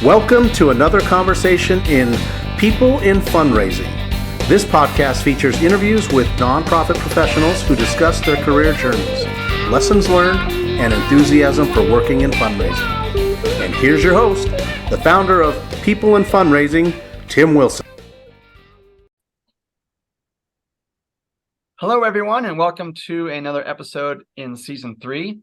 Welcome to another conversation in People in Fundraising. This podcast features interviews with nonprofit professionals who discuss their career journeys, lessons learned, and enthusiasm for working in fundraising. And here's your host, the founder of People in Fundraising, Tim Wilson. Hello, everyone, and welcome to another episode in Season 3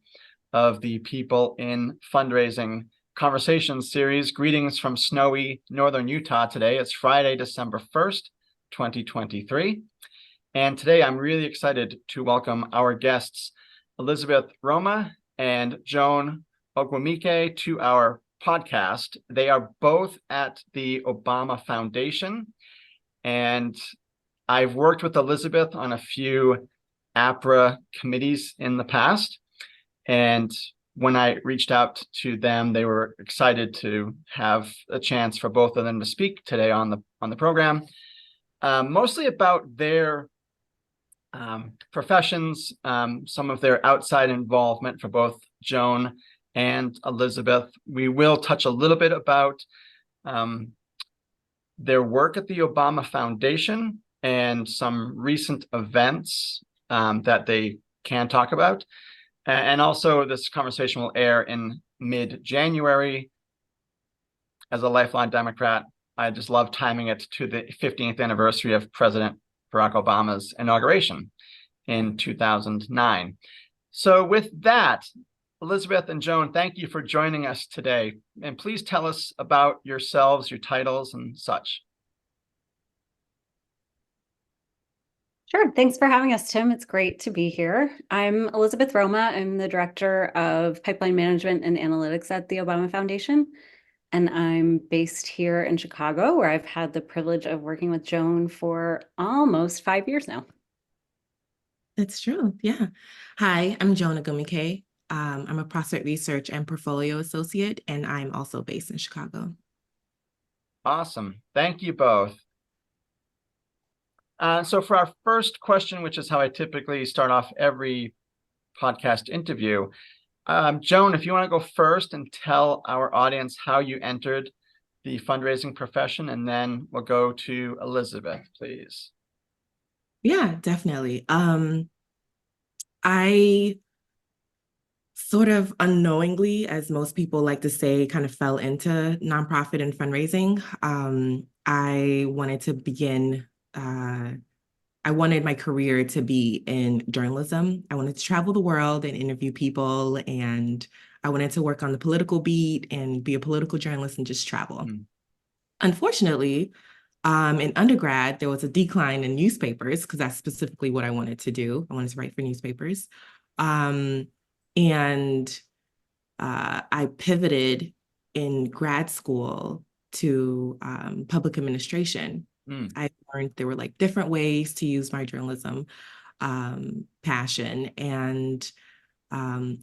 of the People in Fundraising Conversation Series. Greetings from snowy northern Utah today. It's Friday, December 1st, 2023. And today I'm really excited to welcome our guests, Elizabeth Roma and Joan Ogwumike, to our podcast. They are both at the Obama Foundation, and I've worked with Elizabeth on a few Apra committees in the past, and when I reached out to them, they were excited to have a chance for both of them to speak today on the program, mostly about their professions, some of their outside involvement for both Joan and Elizabeth. We will touch a little bit about their work at the Obama Foundation and some recent events that they can talk about. And also, this conversation will air in mid-January. As a lifelong Democrat, I just love timing it to the 15th anniversary of President Barack Obama's inauguration in 2009. So with that, Elizabeth and Joan, thank you for joining us today. And please tell us about yourselves, your titles, and such. Sure. Thanks for having us, Tim. It's great to be here. I'm Elizabeth Roma. I'm the Director of Pipeline Management and Analytics at the Obama Foundation. And I'm based here in Chicago, where I've had the privilege of working with Joan for almost 5 years now. That's true. Yeah. Hi, I'm Joan Ogwumike. I'm a prospect research and portfolio associate, and I'm also based in Chicago. Awesome. Thank you both. So for our first question, which is how I typically start off every podcast interview, Joan, if you want to go first and tell our audience how you entered the fundraising profession, and then we'll go to Elizabeth, please. Yeah, definitely. I sort of unknowingly, as most people like to say, kind of fell into nonprofit and fundraising. I wanted to begin I wanted my career to be in journalism. I wanted to travel the world and interview people, and I wanted to work on the political beat and be a political journalist and just travel. Unfortunately, in undergrad, there was a decline in newspapers because that's specifically what I wanted to do. I wanted to write for newspapers. And I pivoted in grad school to public administration. I learned there were like different ways to use my journalism passion. And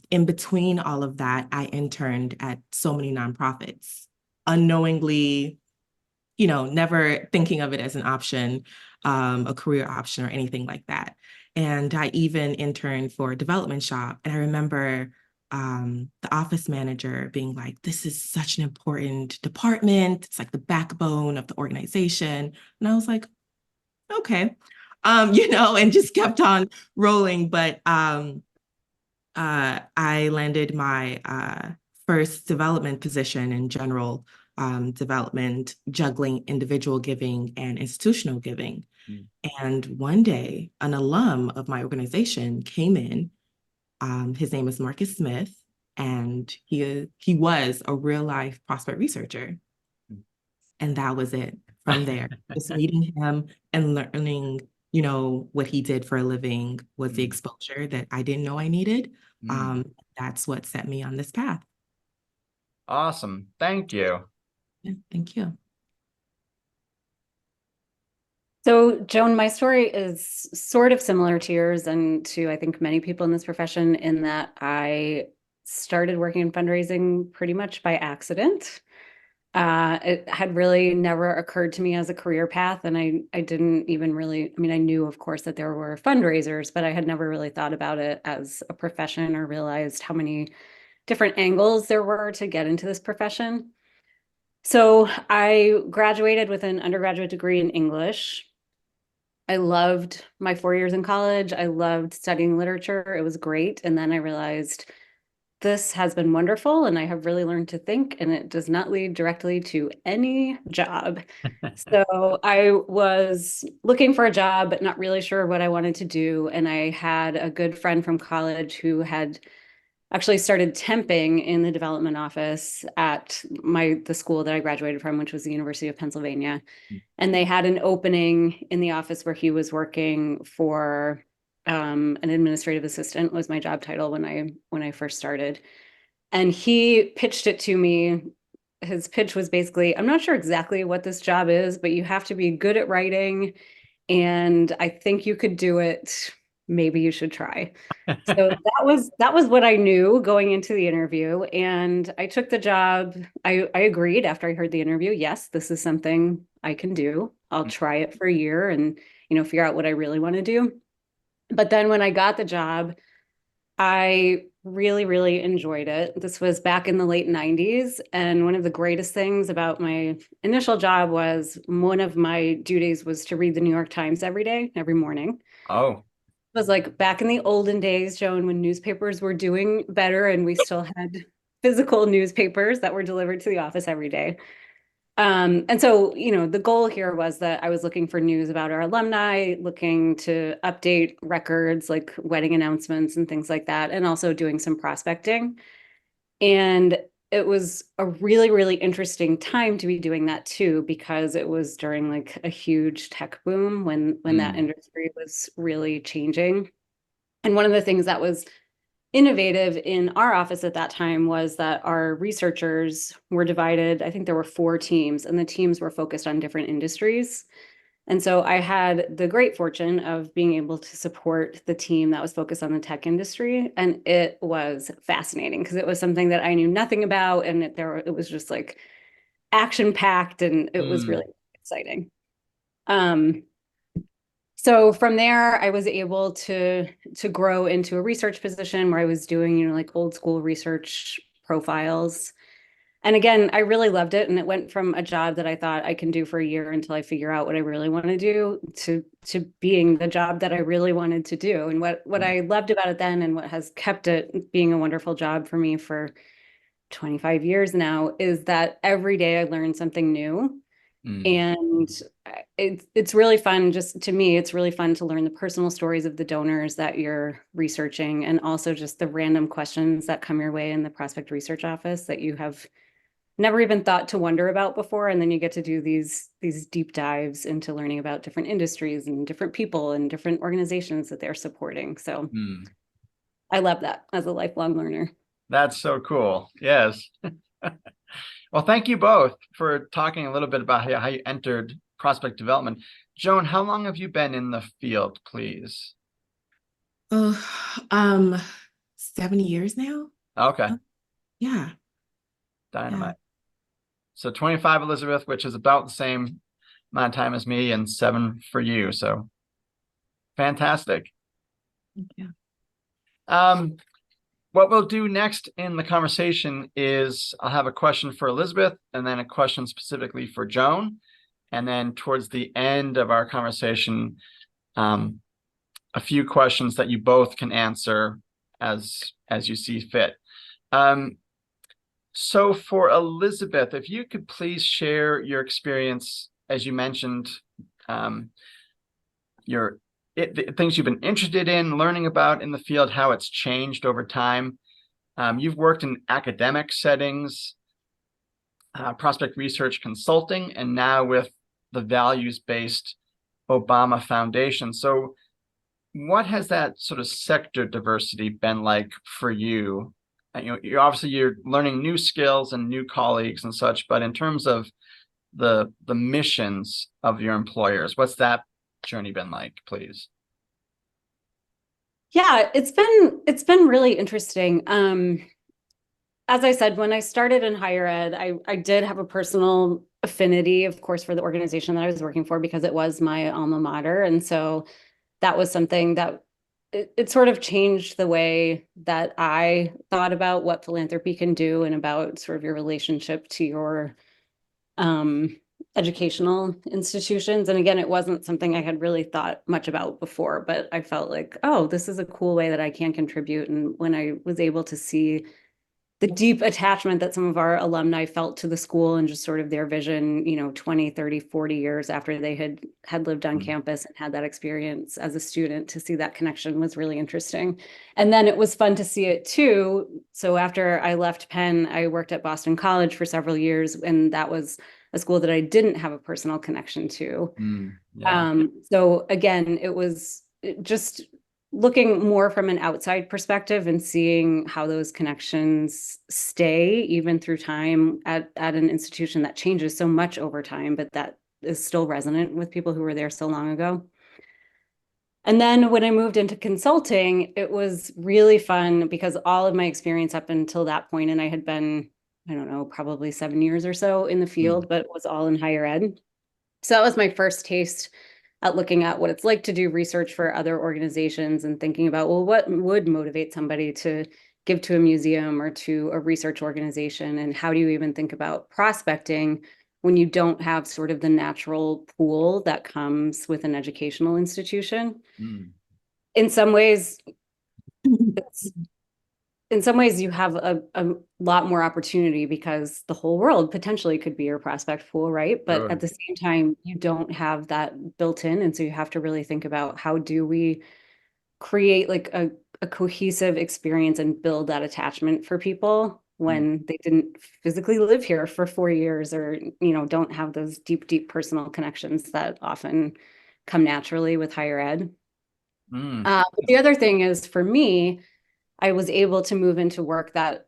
in between all of that, I interned at so many nonprofits, unknowingly, never thinking of it as an option, a career option or anything like that. And I even interned for a development shop. And I remember the office manager being like, this is such an important department. It's like the backbone of the organization. And I was like, okay, and just kept on rolling. But I landed my first development position in general development, juggling individual giving and institutional giving. And one day, an alum of my organization came in. His name is Marcus Smith, and he was a real life prospect researcher. And that was it from there. Just meeting him and learning, what he did for a living was the exposure that I didn't know I needed. That's what set me on this path. Awesome. Thank you. Yeah, thank you. So, Joan, my story is sort of similar to yours and to, I think, many people in this profession, in that I started working in fundraising pretty much by accident. It had really never occurred to me as a career path, and I didn't even really, I knew, of course, that there were fundraisers, but I had never really thought about it as a profession or realized how many different angles there were to get into this profession. So I graduated with an undergraduate degree in English. I loved my 4 years in college. I loved studying literature. It was great. And then I realized this has been wonderful and I have really learned to think, and it does not lead directly to any job. So I was looking for a job, but not really sure what I wanted to do. And I had a good friend from college who had actually started temping in the development office at the school that I graduated from, which was the University of Pennsylvania. And they had an opening in the office where he was working for an administrative assistant was my job title when I first started. And he pitched it to me. His pitch was basically, I'm not sure exactly what this job is, but you have to be good at writing, and I think you could do it. Maybe you should try. So that was what I knew going into the interview, and I took the job. I agreed after I heard the interview. Yes, this is something I can do. I'll try it for a year and figure out what I really want to do. But then when I got the job, I really, really enjoyed it. This was back in the late 90s. And one of the greatest things about my initial job was one of my duties was to read the New York Times every day, every morning. Oh, It was like back in the olden days, Joan, when newspapers were doing better and we still had physical newspapers that were delivered to the office every day. And so, the goal here was that I was looking for news about our alumni, looking to update records like wedding announcements and things like that, and also doing some prospecting. And it was a really, really interesting time to be doing that too, because it was during like a huge tech boom when that industry was really changing. And one of the things that was innovative in our office at that time was that our researchers were divided. I think there were 4 teams, and the teams were focused on different industries. And so I had the great fortune of being able to support the team that was focused on the tech industry. And it was fascinating because it was something that I knew nothing about. And it was just like action packed, and it was really exciting. So from there, I was able to grow into a research position where I was doing, like old school research profiles. And again, I really loved it. And it went from a job that I thought I can do for a year until I figure out what I really want to do to being the job that I really wanted to do. And what I loved about it then, and what has kept it being a wonderful job for me for 25 years now, is that every day I learn something new. And it's really fun. Just to me, it's really fun to learn the personal stories of the donors that you're researching, and also just the random questions that come your way in the prospect research office that you have never even thought to wonder about before. And then you get to do these deep dives into learning about different industries and different people and different organizations that they're supporting. So I love that as a lifelong learner. That's so cool. Yes. Well, thank you both for talking a little bit about how you entered prospect development. Joan, how long have you been in the field, please? 70 years now. Okay. Yeah. Dynamite. So 25, Elizabeth, which is about the same amount of time as me, and 7 for you. So fantastic. Thank you. What we'll do next in the conversation is I'll have a question for Elizabeth and then a question specifically for Joan. And then towards the end of our conversation, a few questions that you both can answer as you see fit. So for Elizabeth, if you could please share your experience, as you mentioned, the things you've been interested in learning about in the field, how it's changed over time. You've worked in academic settings, prospect research consulting, and now with the values-based Obama Foundation. So what has that sort of sector diversity been like for you? You're learning new skills and new colleagues and such, but in terms of the missions of your employers, what's that journey been like, please? Yeah, it's been really interesting. As I said, when I started in higher ed, I did have a personal affinity, of course, for the organization that I was working for because it was my alma mater. And so that was something that it sort of changed the way that I thought about what philanthropy can do and about sort of your relationship to your educational institutions. And again, it wasn't something I had really thought much about before, but I felt like, oh, this is a cool way that I can contribute. And when I was able to see the deep attachment that some of our alumni felt to the school and just sort of their vision, 20, 30, 40 years after they had lived on campus and had that experience as a student, to see that connection was really interesting. And then it was fun to see it too. So after I left Penn, I worked at Boston College for several years, and that was a school that I didn't have a personal connection to. So again, it was just looking more from an outside perspective and seeing how those connections stay even through time at an institution that changes so much over time, but that is still resonant with people who were there so long ago. And then when I moved into consulting, it was really fun because all of my experience up until that point, and I had been, I don't know, probably 7 years or so in the field, but it was all in higher ed. So that was my first taste at looking at what it's like to do research for other organizations and thinking about, well, what would motivate somebody to give to a museum or to a research organization? And how do you even think about prospecting when you don't have sort of the natural pool that comes with an educational institution? In some ways, you have a lot more opportunity because the whole world potentially could be your prospect pool, right? But at the same time, you don't have that built in. And so you have to really think about, how do we create like a cohesive experience and build that attachment for people when they didn't physically live here for 4 years, or, don't have those deep, deep personal connections that often come naturally with higher ed. But the other thing is, for me, I was able to move into work that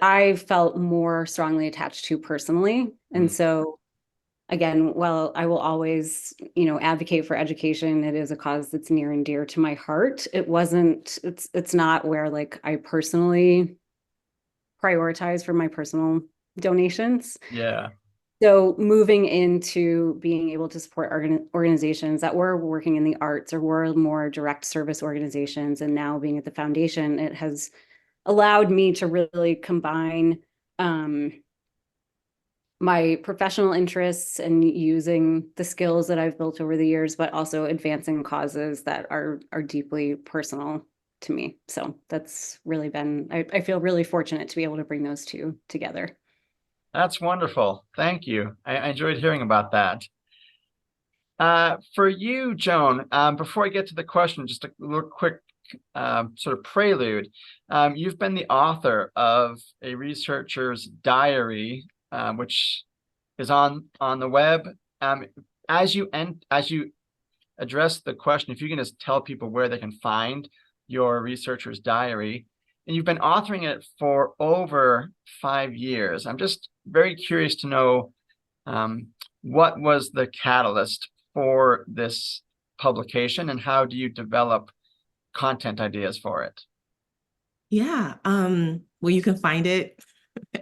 I felt more strongly attached to personally. And so again, while I will always, advocate for education, it is a cause that's near and dear to my heart. It's not where like I personally prioritize for my personal donations. Yeah. So moving into being able to support organizations that were working in the arts or were more direct service organizations, and now being at the foundation, it has allowed me to really combine my professional interests and using the skills that I've built over the years, but also advancing causes that are deeply personal to me. So that's really been, I feel really fortunate to be able to bring those two together. That's wonderful. Thank you. I enjoyed hearing about that. For you, Joan, before I get to the question, just a little quick sort of prelude. You've been the author of a researcher's diary, which is on the web. As you address the question, if you can just tell people where they can find your researcher's diary. And you've been authoring it for over 5 years. I'm just very curious to know what was the catalyst for this publication, and how do you develop content ideas for it? Yeah, well, you can find it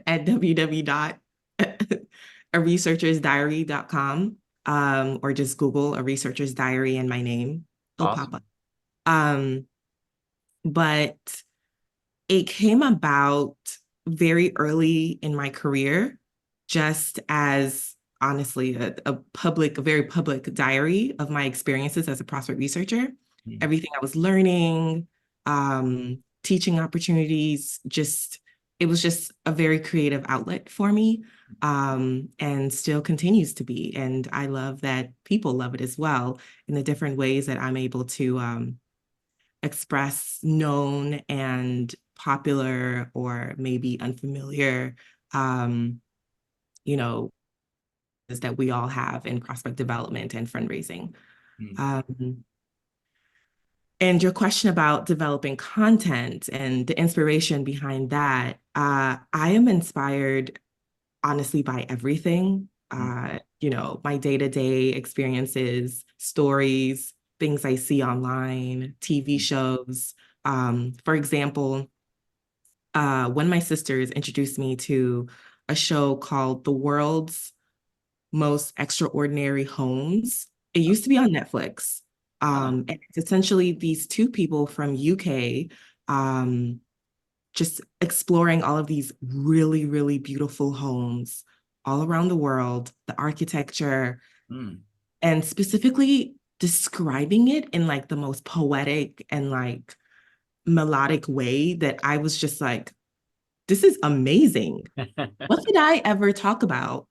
at www.aresearchersdiary.com, or just Google A Researcher's Diary and my name. It'll pop up. But it came about very early in my career, just as honestly a very public diary of my experiences as a prospect researcher. Everything I was learning, teaching opportunities, it was just a very creative outlet for me, and still continues to be. And I love that people love it as well, in the different ways that I'm able to express known and popular, or maybe unfamiliar, that we all have in prospect development and fundraising. And your question about developing content and the inspiration behind that, I am inspired, honestly, by everything. My day-to-day experiences, stories, things I see online, TV shows. For example, one of my sisters introduced me to a show called The World's Most Extraordinary Homes. It used to be on Netflix. And it's essentially these two people from UK just exploring all of these really, really beautiful homes all around the world, the architecture, Mm. and specifically describing it in like the most poetic and like melodic way that I was just like, this is amazing. What did I ever talk about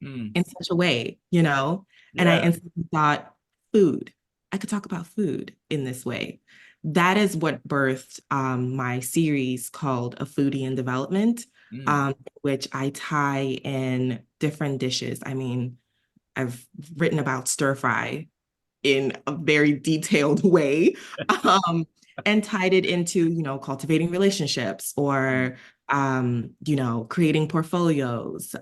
Mm. in such a way, you know? And I Yeah. instantly thought, food. I could talk about food in this way. That is what birthed my series called A Foodie in Development, Mm. which I tie in different dishes. I mean, I've written about stir fry in a very detailed way, and tied it into, you know, cultivating relationships or, you know, creating portfolios,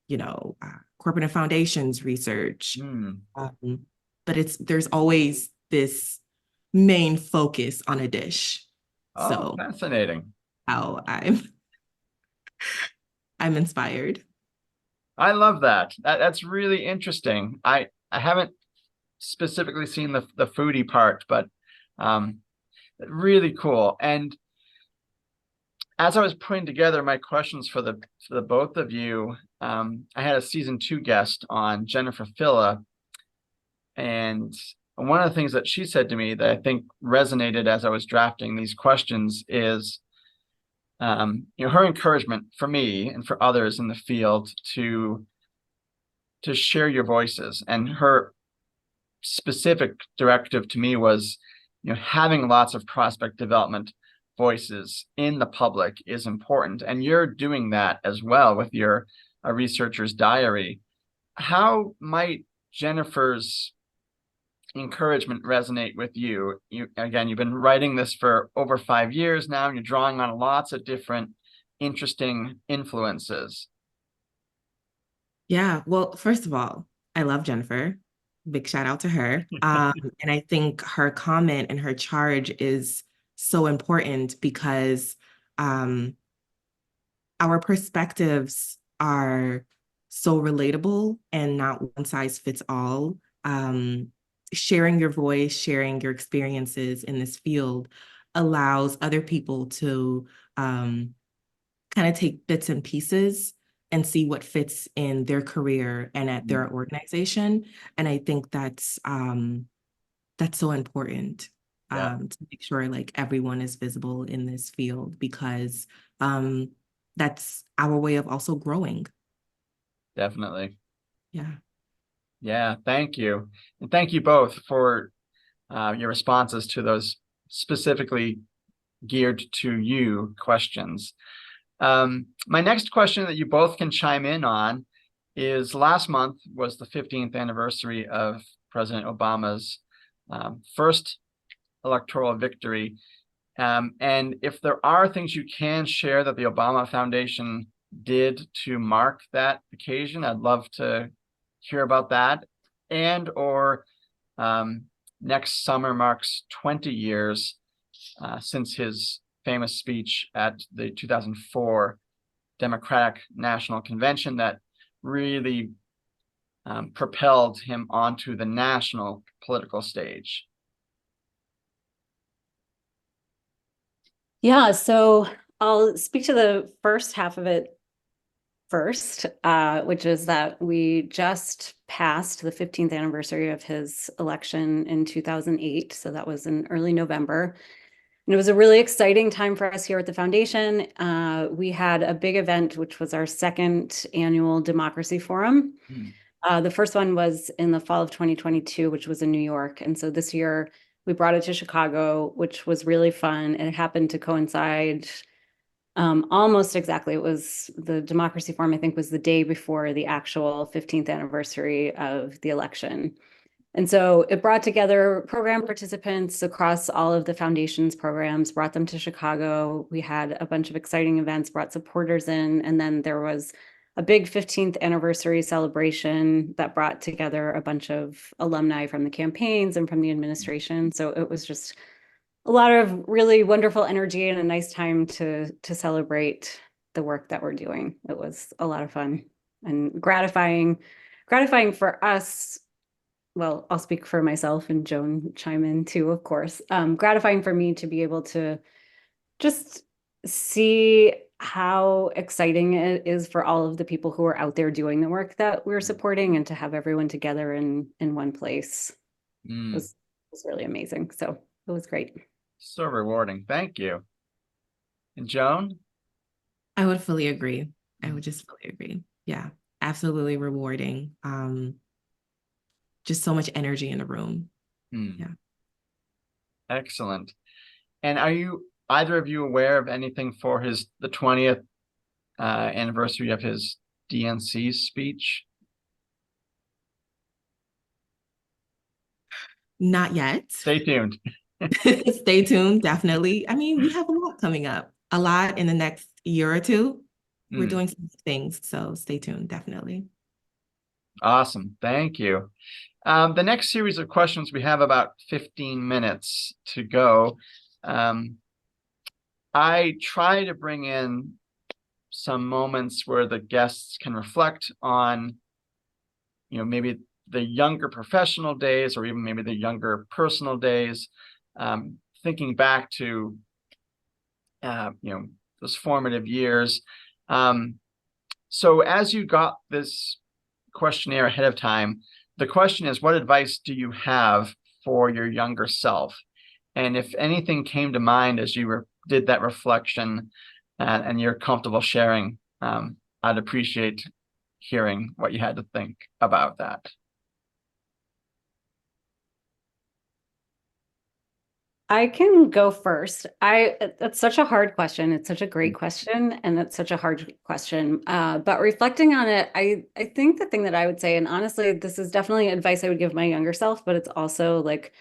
you know, corporate and foundations research. Mm. But there's always this main focus on a dish. Oh, So fascinating. how I'm inspired. I love that. That's really interesting. I haven't specifically seen the foodie part, but um, really cool. And as I was putting together my questions for the both of you, I had a season 2 guest on, Jennifer Filla, and one of the things that she said to me that I think resonated as I was drafting these questions is, you know, her encouragement for me and for others in the field to share your voices. And her specific directive to me was, you know, having lots of prospect development voices in the public is important. And you're doing that as well with your A Researcher's Diary. How might Jennifer's encouragement resonate with you? Again, you've been writing this for over 5 years now, and you're drawing on lots of different interesting influences. Yeah, well, first of all, I love Jennifer. Big shout out to her. And I think her comment and her charge is so important because um, our perspectives are so relatable and not one size fits all. Sharing your voice, sharing your experiences in this field allows other people to kind of take bits and pieces and see what fits in their career and at their organization. And I think that's so important, Yeah, to make sure like everyone is visible in this field because um, that's our way of also growing. definitely. Yeah. Yeah, thank you. And thank you both for your responses to those specifically geared to you questions. My next question that you both can chime in on is, last month was the 15th anniversary of President Obama's first electoral victory. And if there are things you can share that the Obama Foundation did to mark that occasion, I'd love to hear about that. And or next summer marks 20 years since his famous speech at the 2004 Democratic National Convention that really propelled him onto the national political stage. Yeah, so I'll speak to the first half of it first, which is that we just passed the 15th anniversary of his election in 2008. So that was in early November. And it was a really exciting time for us here at the foundation. We had a big event, which was our second annual Democracy Forum. The first one was in the fall of 2022, which was in New York. And so this year we brought it to Chicago, which was really fun. And it happened to coincide almost exactly. It was the Democracy Forum, I think, was the day before the actual 15th anniversary of the election. And so it brought together program participants across all of the foundation's programs, brought them to Chicago. We had a bunch of exciting events, brought supporters in, and then there was a big 15th anniversary celebration that brought together a bunch of alumni from the campaigns and from the administration. So it was just a lot of really wonderful energy and a nice time to celebrate the work that we're doing. It was a lot of fun and gratifying for us. Well, I'll speak for myself and Joan chime in too, of course. Gratifying for me to be able to just see how exciting it is for all of the people who are out there doing the work that we're supporting, and to have everyone together in one place was really amazing. So it was great. So rewarding. Thank you. And Joan? I would fully agree. I would just fully agree. Yeah, absolutely rewarding. Just so much energy in the room. Yeah. Excellent. And are either of you aware of anything for the 20th anniversary of his DNC speech? Not yet. Stay tuned. Stay tuned, definitely. I mean, we have a lot coming up, a lot in the next year or two. We're doing some things, so stay tuned, definitely. Awesome. Thank you. The next series of questions, we have about 15 minutes to go. I try to bring in some moments where the guests can reflect on, maybe the younger professional days, or even maybe the younger personal days, thinking back to, those formative years. So as you got this questionnaire ahead of time, the question is, what advice do you have for your younger self? And if anything came to mind as you did that reflection, and you're comfortable sharing, I'd appreciate hearing what you had to think about that. I can go first. That's such a hard question. It's such a great question, and it's such a hard question. But reflecting on it, I think the thing that I would say, and honestly, this is definitely advice I would give my younger self, but it's also like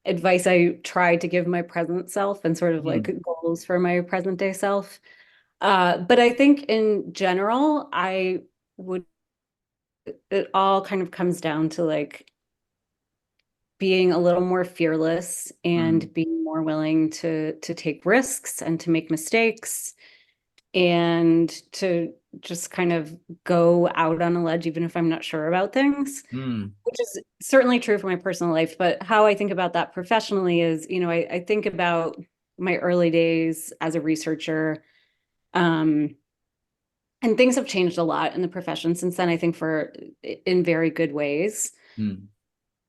advice I tried to give my present self, and sort of like goals for my present day self. But I think in general, it all kind of comes down to like being a little more fearless and being more willing to take risks and to make mistakes, and to just kind of go out on a ledge even if I'm not sure about things, which is certainly true for my personal life. But how I think about that professionally is, I think about my early days as a researcher, and things have changed a lot in the profession since then, I think in very good ways.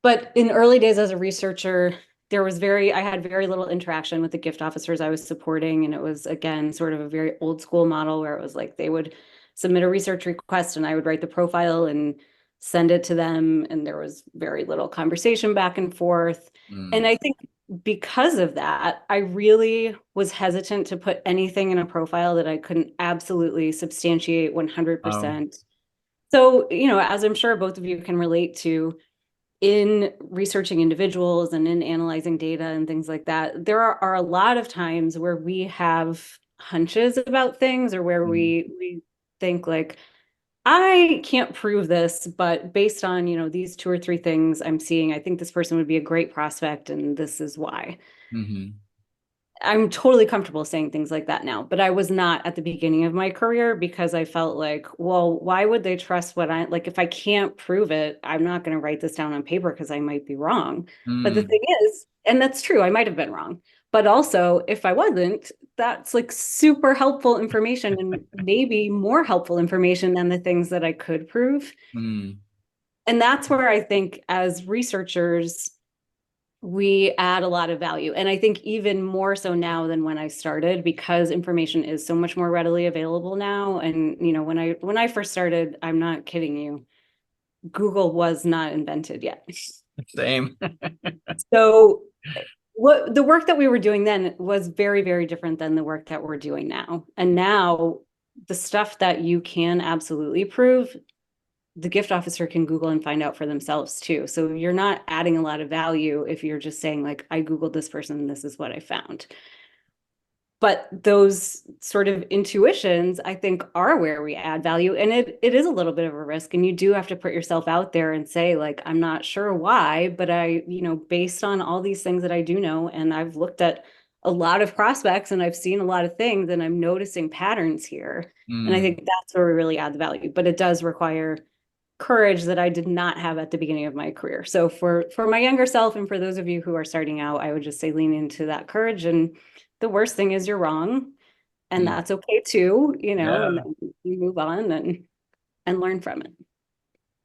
But in early days as a researcher, I had very little interaction with the gift officers I was supporting. And it was, again, sort of a very old school model where it was like they would submit a research request and I would write the profile and send it to them. And there was very little conversation back and forth. And I think because of that, I really was hesitant to put anything in a profile that I couldn't absolutely substantiate 100%. So, as I'm sure both of you can relate to, in researching individuals and in analyzing data and things like that, there are a lot of times where we have hunches about things, or where we think like, I can't prove this, but based on, these 2 or 3 things I'm seeing, I think this person would be a great prospect, and this is why. I'm totally comfortable saying things like that now, but I was not at the beginning of my career, because I felt like, well, why would they trust if I can't prove it, I'm not going to write this down on paper because I might be wrong. But the thing is, and that's true, I might have been wrong, but also if I wasn't, that's like super helpful information, and maybe more helpful information than the things that I could prove. And that's where I think as researchers, we add a lot of value. And I think even more so now than when I started, because information is so much more readily available now. And, when I first started, I'm not kidding you, Google was not invented yet. Same. So the work that we were doing then was very, very different than the work that we're doing now. And now the stuff that you can absolutely prove, the gift officer can Google and find out for themselves too. So you're not adding a lot of value if you're just saying like, I Googled this person and this is what I found. But those sort of intuitions, I think, are where we add value. And it is a little bit of a risk. And you do have to put yourself out there and say, like, I'm not sure why, but based on all these things that I do know, and I've looked at a lot of prospects and I've seen a lot of things, and I'm noticing patterns here. And I think that's where we really add the value. But it does require courage that I did not have at the beginning of my career. So for my younger self, and for those of you who are starting out, I would just say lean into that courage. And the worst thing is you're wrong. And that's okay too, you know, Yeah. and then you move on and learn from it.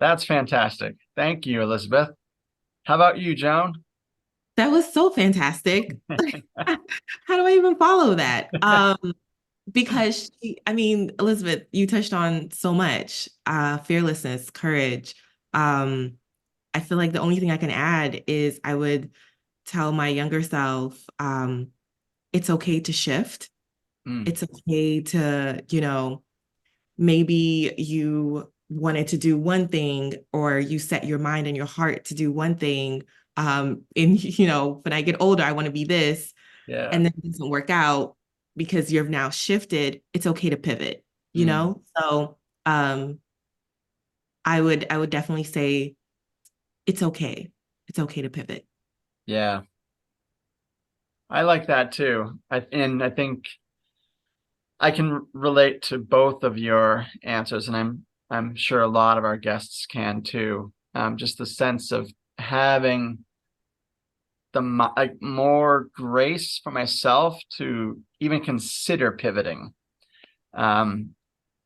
That's fantastic. Thank you, Elizabeth. How about you, Joan? That was so fantastic. How do I even follow that? Because I mean, Elizabeth, you touched on so much, fearlessness, courage. I feel like the only thing I can add is I would tell my younger self, it's okay to shift. It's okay to, you know, maybe you wanted to do one thing or you set your mind and your heart to do one thing. You know, when I get older, I want to be this. Yeah. And then it doesn't work out because you've now shifted. It's okay to pivot, you know? So I would definitely say it's okay. It's okay to pivot. Yeah. I like that too. And I think I can relate to both of your answers, and I'm sure a lot of our guests can too. Just the sense of having more grace for myself to even consider pivoting. And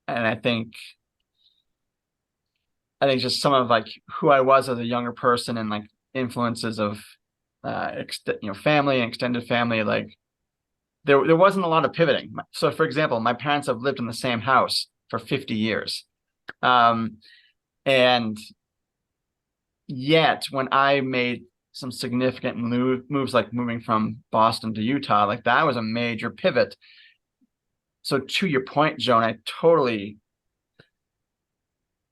I think just some of like who I was as a younger person and like influences of family and extended family, like there wasn't a lot of pivoting. So for example, my parents have lived in the same house for 50 years. And yet when I made some significant moves, like moving from Boston to Utah, like that was a major pivot. So to your point, Joan, I totally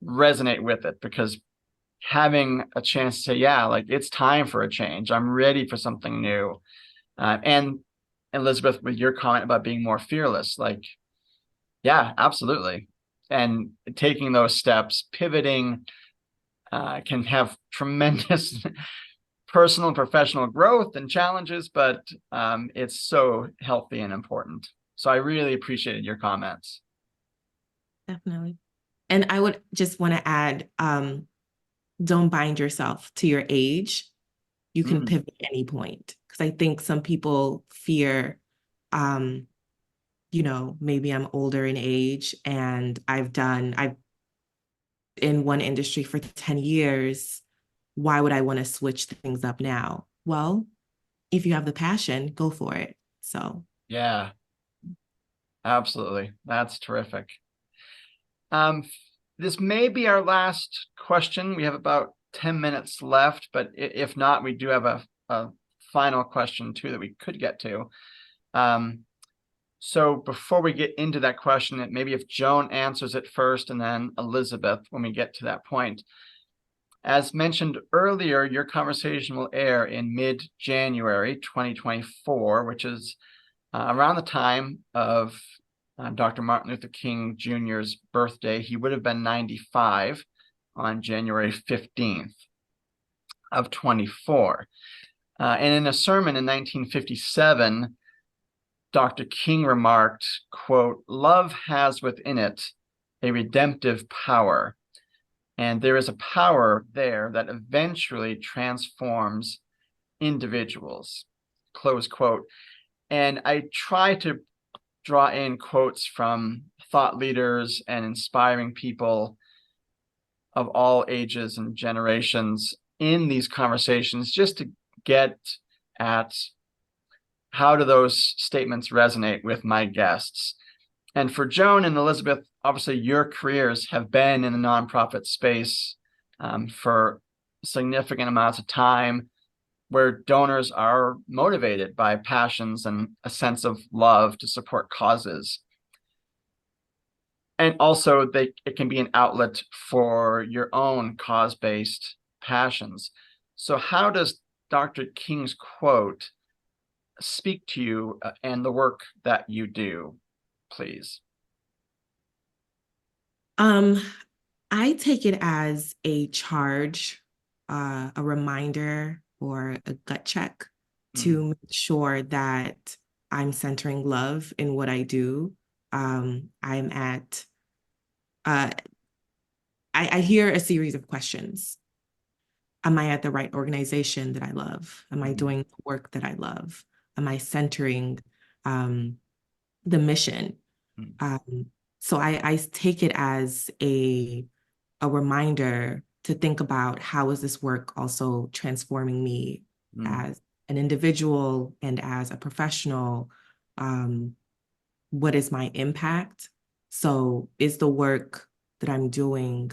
resonate with it, because having a chance to say, yeah, like it's time for a change. I'm ready for something new. And Elizabeth, with your comment about being more fearless, like, yeah, absolutely. And taking those steps, pivoting, can have tremendous personal and professional growth and challenges, but it's so healthy and important. So I really appreciated your comments. Definitely. And I would just want to add, don't bind yourself to your age. You can pivot at any point. Because I think some people fear, you know, maybe I'm older in age and I've in one industry for 10 years. Why would I want to switch things up now? Well, if you have the passion, go for it. So Yeah, absolutely. That's terrific. This may be our last question. We have about 10 minutes left, but if not, we do have a final question too that we could get to. So before we get into that question, maybe if Joan answers it first and then Elizabeth when we get to that point. As mentioned earlier, your conversation will air in mid-January 2024, which is around the time of Dr. Martin Luther King Jr.'s birthday. He would have been 95 on January 15th of 24. And in a sermon in 1957, Dr. King remarked, quote, "Love has within it a redemptive power, and there is a power there that eventually transforms individuals," close quote. And I try to draw in quotes from thought leaders and inspiring people of all ages and generations in these conversations, just to get at how do those statements resonate with my guests. And for Joan and Elizabeth, obviously your careers have been in the nonprofit space for significant amounts of time, where donors are motivated by passions and a sense of love to support causes. And also it can be an outlet for your own cause-based passions. So how does Dr. King's quote speak to you and the work that you do, please? I take it as a charge, a reminder, or a gut check to make sure that I'm centering love in what I do. I hear a series of questions. Am I at the right organization that I love? Am I doing the work that I love? Am I centering the mission. Mm. So I take it as a reminder to think about how is this work also transforming me as an individual and as a professional. What is my impact? So is the work that I'm doing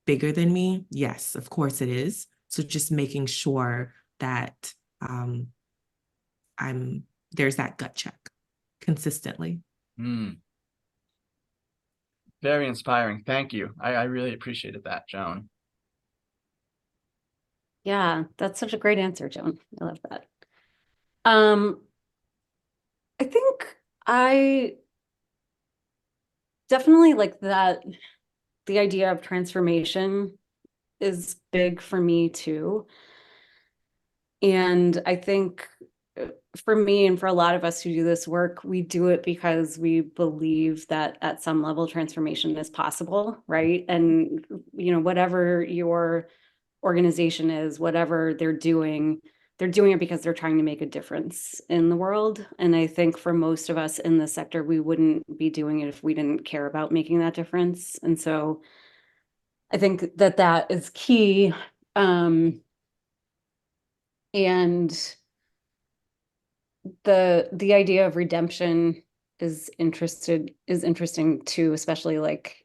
bigger than me? Yes, of course it is. So just making sure that there's that gut check consistently. Very inspiring. Thank you. I really appreciated that, Joan. Yeah, that's such a great answer, Joan. I love that. I think I definitely like that. The idea of transformation is big for me too. And I think for me and for a lot of us who do this work, we do it because we believe that at some level transformation is possible, right? And, whatever your organization is, whatever they're doing it because they're trying to make a difference in the world. And I think for most of us in the sector, we wouldn't be doing it if we didn't care about making that difference. And so I think that is key. And the idea of redemption is interesting too, especially like,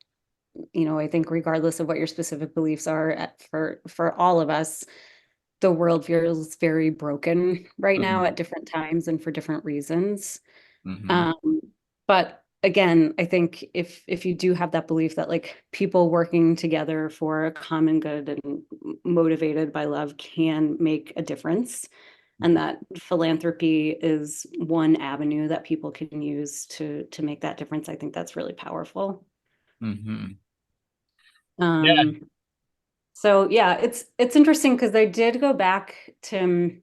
I think regardless of what your specific beliefs are, for all of us, the world feels very broken right now at different times and for different reasons. But again, I think if you do have that belief that like people working together for a common good and motivated by love can make a difference, and that philanthropy is one avenue that people can use to make that difference, I think that's really powerful. Yeah. So yeah, it's interesting because I did go back to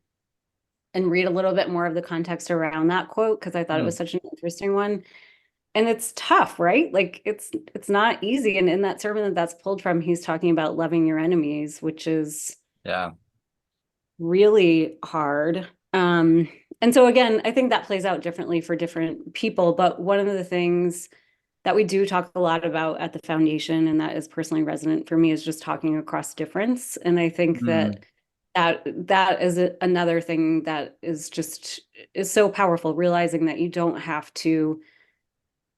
and read a little bit more of the context around that quote because I thought it was such an interesting one. And it's tough, right? Like it's not easy. And in that sermon that's pulled from, he's talking about loving your enemies, which is really hard. And so again, I think that plays out differently for different people. But one of the things that we do talk a lot about at the foundation, and that is personally resonant for me, is just talking across difference. And I think that is another thing that is so powerful, realizing that you don't have to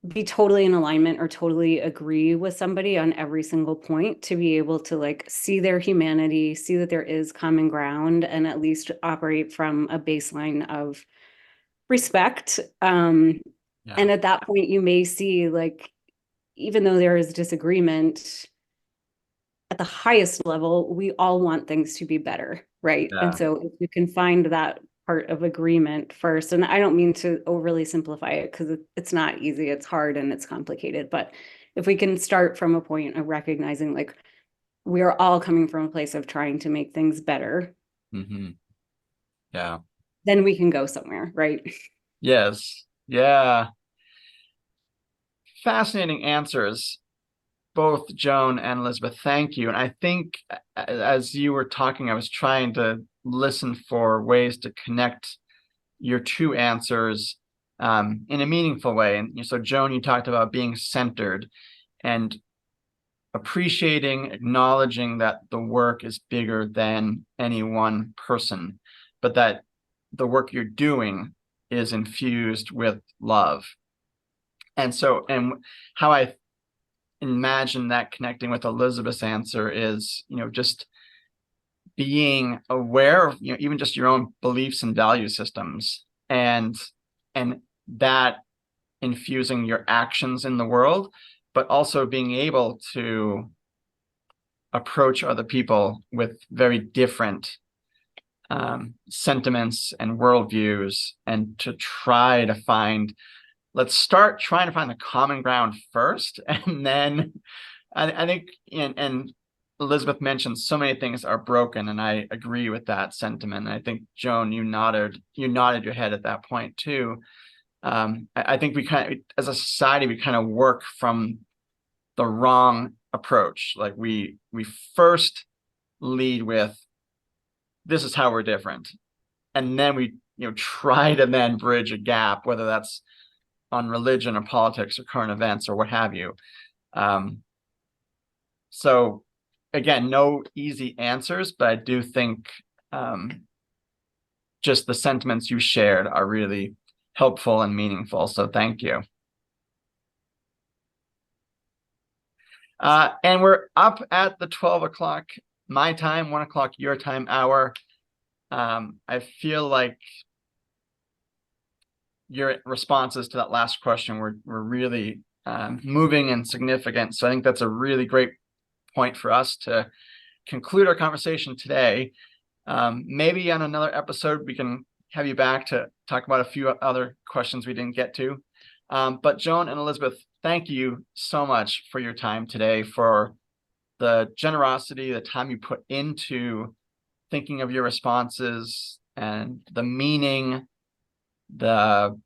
be totally in alignment or totally agree with somebody on every single point to be able to like see their humanity, see that there is common ground, and at least operate from a baseline of respect. And at that point, you may see like, even though there is disagreement, at the highest level, we all want things to be better, right? And so if you can find that part of agreement first, and I don't mean to overly simplify it because it's not easy, it's hard and it's complicated, but if we can start from a point of recognizing like we are all coming from a place of trying to make things better, then we can go somewhere, right? Yes. Yeah. Fascinating answers, both Joan and Elizabeth. Thank you. And I think as you were talking, I was trying to listen for ways to connect your two answers in a meaningful way. And so, Joan, you talked about being centered and appreciating, acknowledging that the work is bigger than any one person, but that the work you're doing is infused with love. And so, and how I imagine that connecting with Elizabeth's answer is, just being aware of, even just your own beliefs and value systems, and that infusing your actions in the world, but also being able to approach other people with very different sentiments and worldviews, and to try to find, let's start trying to find the common ground first. And then I think, and Elizabeth mentioned so many things are broken, and I agree with that sentiment. And I think, Joan, you nodded your head at that point too. I think we as a society, we kind of work from the wrong approach. Like we first lead with, this is how we're different. And then we try to then bridge a gap, whether that's on religion or politics or current events or what have you. So again, no easy answers, but I do think just the sentiments you shared are really helpful and meaningful. So thank you. And we're up at the 12 o'clock my time, 1 o'clock your time hour. I feel like your responses to that last question were really moving and significant. So I think that's a really great point for us to conclude our conversation today. Maybe on another episode, we can have you back to talk about a few other questions we didn't get to. But Joan and Elizabeth, thank you so much for your time today, for the generosity, the time you put into thinking of your responses and the meaning, the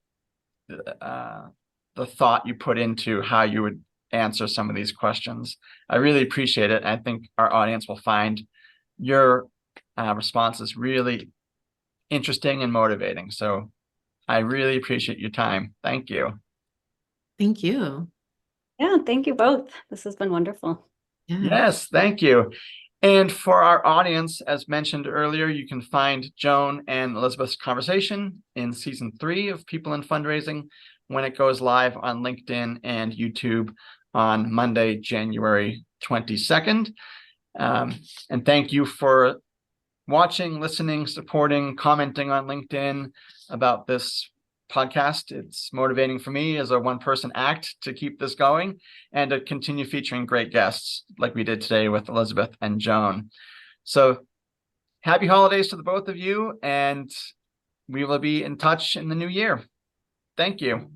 thought you put into how you would answer some of these questions. I really appreciate it. I think our audience will find your responses really interesting and motivating. So I really appreciate your time. Thank you. Thank you. Yeah, thank you both. This has been wonderful. Yeah. Yes, thank you. And for our audience, as mentioned earlier, you can find Joan and Elizabeth's conversation in season 3 of People in Fundraising when it goes live on LinkedIn and YouTube on Monday, January 22nd. And thank you for watching, listening, supporting, commenting on LinkedIn about this podcast. It's motivating for me as a one-person act to keep this going and to continue featuring great guests like we did today with Elizabeth and Joan. So happy holidays to the both of you, and we will be in touch in the new year. Thank you.